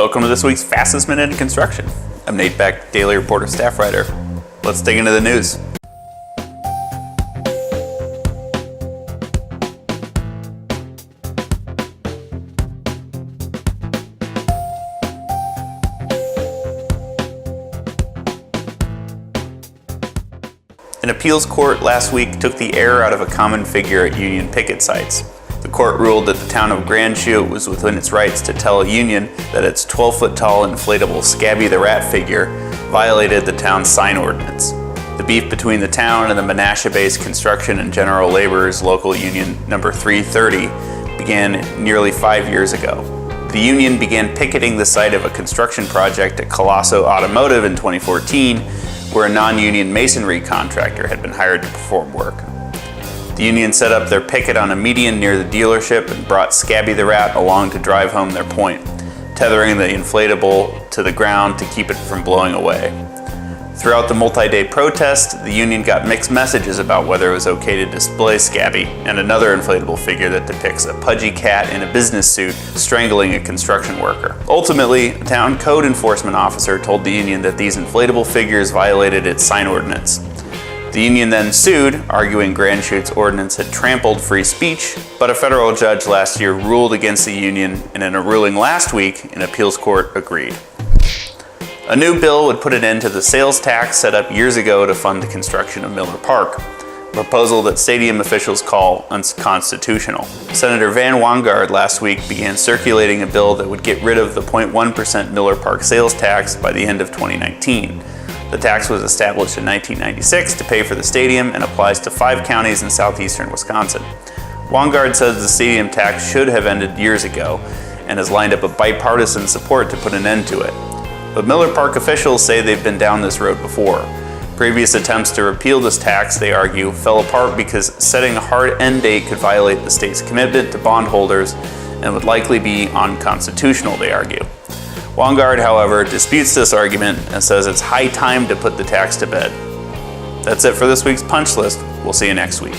Welcome to this week's Fastest Minute in Construction. I'm Nate Beck, Daily Reporter staff writer. Let's dig into the news. An appeals court last week took the air out of a common figure at union picket sites. The court ruled that the town of Grand Chute was within its rights to tell a union that its 12-foot-tall inflatable Scabby the Rat figure violated the town's sign ordinance. The beef between the town and the Menasha-based Construction and General Laborers Local Union Number 330 began nearly 5 years ago. The union began picketing the site of a construction project at Kolosso Automotive in 2014, where a non-union masonry contractor had been hired to perform work. The union set up their picket on a median near the dealership and brought Scabby the Rat along to drive home their point, tethering the inflatable to the ground to keep it from blowing away. Throughout the multi-day protest, the union got mixed messages about whether it was okay to display Scabby and another inflatable figure that depicts a pudgy cat in a business suit strangling a construction worker. Ultimately, a town code enforcement officer told the union that these inflatable figures violated its sign ordinance. The union then sued, arguing Grand Chute's ordinance had trampled free speech, but a federal judge last year ruled against the union, and in a ruling last week, an appeals court agreed. A new bill would put an end to the sales tax set up years ago to fund the construction of Miller Park, a proposal that stadium officials call unconstitutional. Senator Van Wanggaard last week began circulating a bill that would get rid of the 0.1% Miller Park sales tax by the end of 2019. The tax was established in 1996 to pay for the stadium and applies to 5 counties in southeastern Wisconsin. Wanggaard says the stadium tax should have ended years ago and has lined up a bipartisan support to put an end to it. But Miller Park officials say they've been down this road before. Previous attempts to repeal this tax, they argue, fell apart because setting a hard end date could violate the state's commitment to bondholders and would likely be unconstitutional, they argue. Wanggaard, however, disputes this argument and says it's high time to put the tax to bed. That's it for this week's Punch List. We'll see you next week.